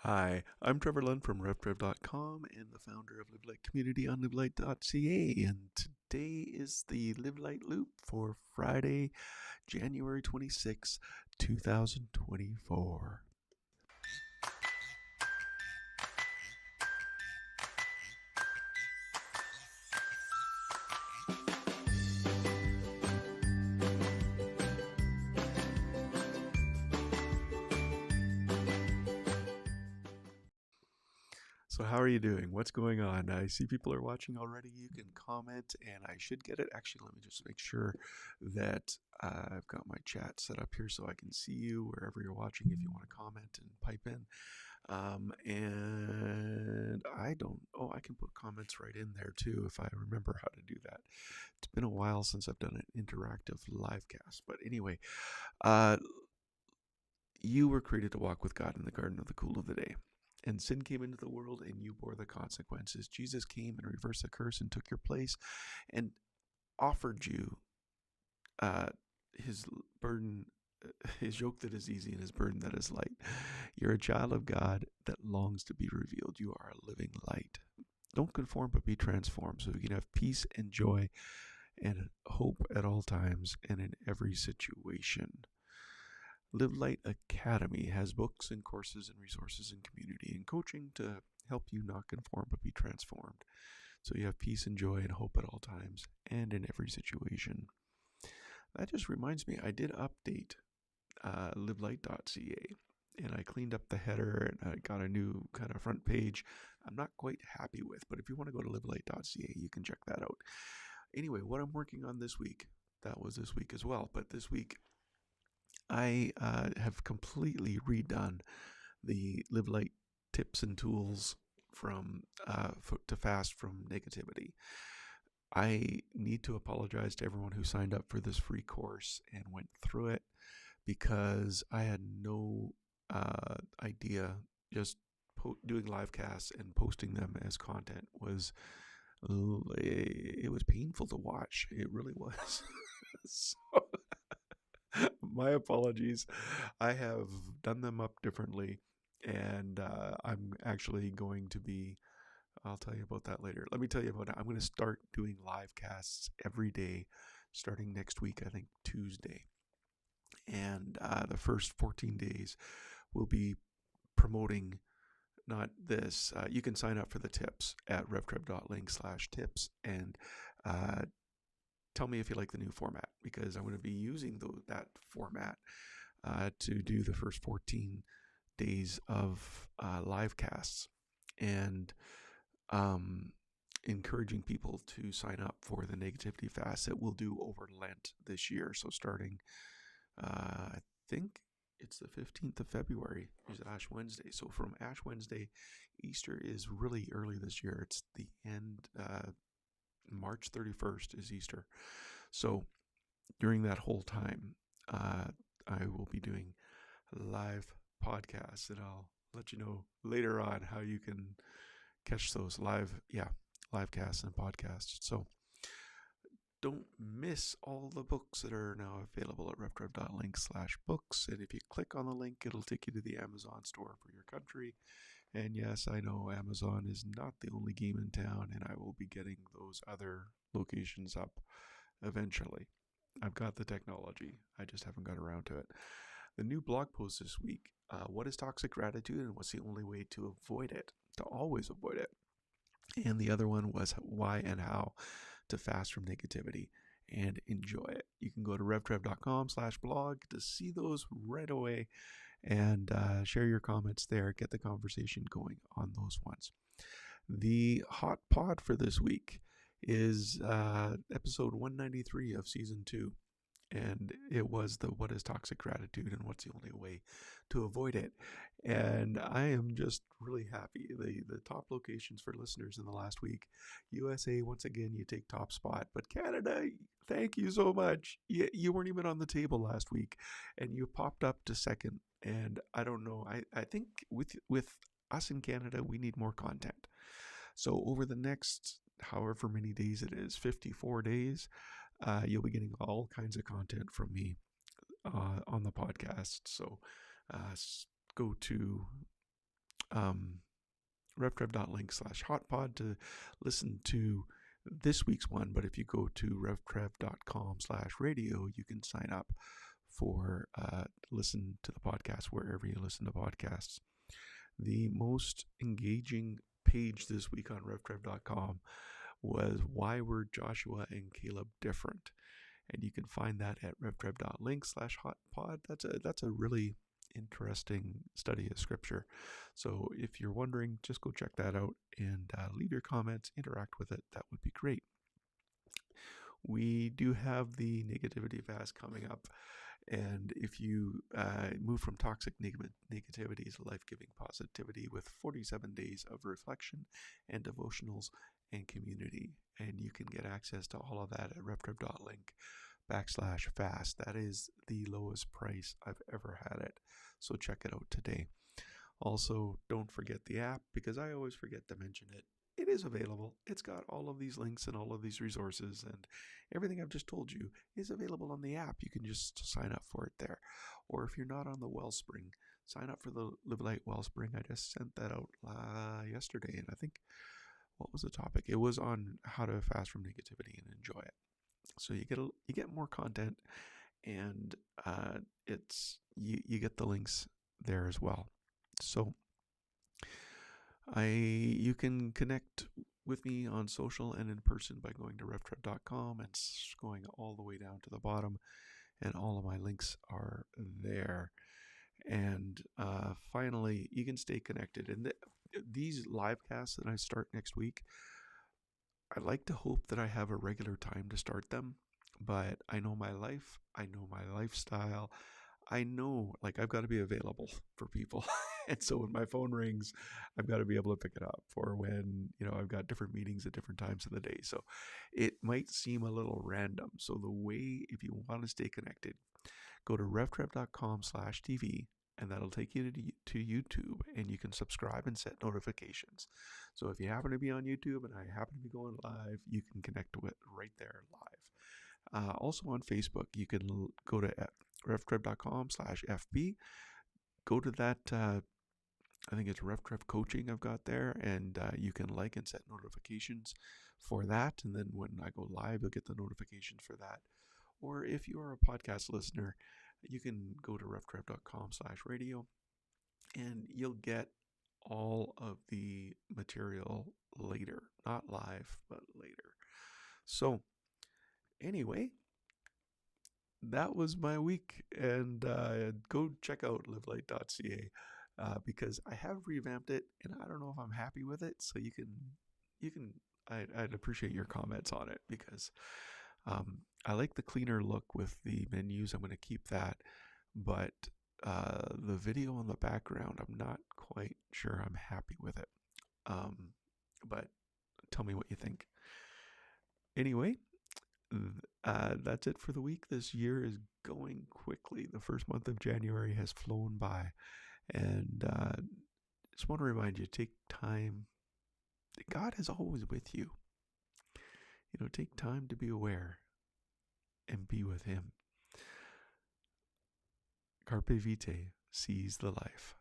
Hi, I'm Trevor Lund from RevTrev.com and the founder of Live Light Community on LiveLight.ca. And today is the Live Light Loop for Friday, January 26, 2024. So, how are you doing? What's going on? I see people are watching already. You can comment, and I should get it. Actually, let me just make sure that I've got my chat set up here so I can see you wherever you're watching if you want to comment and pipe in. And I don't, oh, I can put comments right in there too if I remember how to do that. It's been a while since I've done an interactive live cast. But anyway, uh, you were created to walk with God in the garden of the cool of the day. And sin came into the world and you bore the consequences. Jesus came and reversed the curse and took your place and offered you uh, his burden, his yoke that is easy and his burden that is light. You're a child of God that longs to be revealed. You are a living light. Don't conform, but be transformed so you can have peace and joy and hope at all times and in every situation. Live Light Academy has books and courses and resources and community and coaching to help you not conform but be transformed so you have peace and joy and hope at all times and in every situation. That just reminds me, I did update livelight.ca and I cleaned up the header and I got a new kind of front page I'm not quite happy with, but if you want to go to livelight.ca, you can check that out. Anyway, what I'm working on this week, that was this week as well, but this week I have completely redone the Live Light tips and tools from to fast from negativity. I need to apologize to everyone who signed up for this free course and went through it because I had no idea. Just doing live casts and posting them as content was it was painful to watch. It really was. So, my apologies. I have done them up differently, and I'm actually going to be. I'll tell you about that later. Let me tell you about it. I'm going to start doing live casts every day starting next week, I think Tuesday. And the first 14 days will be promoting not this. You can sign up for the tips at revtrev.link/tips and uh, tell me if you like the new format because I'm going to be using that format to do the first 14 days of live casts and um, encouraging people to sign up for the negativity fast that we'll do over Lent this year. So starting, I think it's the 15th of February is Ash Wednesday. So from Ash Wednesday, Easter is really early this year. It's the end, March 31st is Easter. So during that whole time, I will be doing live podcasts, and I'll let you know later on how you can catch those live casts and podcasts. So don't miss all the books that are now available at revtrev.link/books. And if you click on the link, it'll take you to the Amazon store for your country. And yes, I know Amazon is not the only game in town, and I will be getting those other locations up eventually. I've got the technology, I just haven't got around to it. The new blog post this week, what is toxic gratitude and what's the only way to avoid it, to always avoid it? And the other one was why and how to fast from negativity and enjoy it. You can go to revtrev.com/blog to see those right away and share your comments there. Get the conversation going on those ones. The hot pod for this week is episode 193 of season 2. And it was the what is toxic gratitude and what's the only way to avoid it. And I am just really happy. The top locations for listeners in the last week, USA, once again, you take top spot. But Canada, thank you so much. You weren't even on the table last week, and you popped up to second. And I don't know. I think with us in Canada, we need more content. So over the next however many days it is, 54 days, you'll be getting all kinds of content from me on the podcast. So go to revtrev.link/hotpod to listen to this week's one. But if you go to revtrev.com/radio, you can sign up for listen to the podcast wherever you listen to podcasts. The most engaging page this week on revtrev.com was why were Joshua and Caleb different, and you can find that at revtrev.link/hotpod. That's a really interesting study of scripture. So if you're wondering, just go check that out and leave your comments, interact with it. That would be great. We do have the negativity fast coming up, and if you move from toxic negativity to life-giving positivity with 47 days of reflection and devotionals and community, and you can get access to all of that at revtrev.link/fast. That is the lowest price I've ever had it, so check it out today. Also, don't forget the app, because I always forget to mention it. It is available. It's got all of these links and all of these resources, and everything I've just told you is available on the app. You can just sign up for it there. Or if you're not on the Wellspring, sign up for the Live Light Wellspring. I just sent that out yesterday, and I think, what was the topic? It was on how to fast from negativity and enjoy it. So you get more content, and you get the links there as well. So you can connect with me on social and in person by going to revtrev.com and going all the way down to the bottom, and all of my links are there. And finally, you can stay connected. And these live casts that I start next week, I like to hope that I have a regular time to start them, but I know my life, I know my lifestyle, I know, like, I've got to be available for people. And so when my phone rings, I've got to be able to pick it up, or when, I've got different meetings at different times of the day. So it might seem a little random. So the way, if you want to stay connected, go to revtrev.com/TV, and that'll take you to YouTube, and you can subscribe and set notifications. So if you happen to be on YouTube and I happen to be going live, you can connect to it right there live. Also on Facebook, you can go to revtrev.com/FB. Go to that, I think it's RevTrev Coaching I've got there, and you can like and set notifications for that. And then when I go live, you'll get the notifications for that. Or if you are a podcast listener, you can go to revtrev.com/radio, and you'll get all of the material later, not live, but later. So anyway, that was my week, and go check out livelight.ca, because I have revamped it, and I don't know if I'm happy with it. So I'd appreciate your comments on it, because I like the cleaner look with the menus. I'm going to keep that, but the video on the background, I'm not quite sure I'm happy with it. But tell me what you think. Anyway, that's it for the week. This year is going quickly. The first month of January has flown by, and just want to remind you, take time. God is always with you. Take time to be aware and be with Him. Carpe Vitae, seize the life.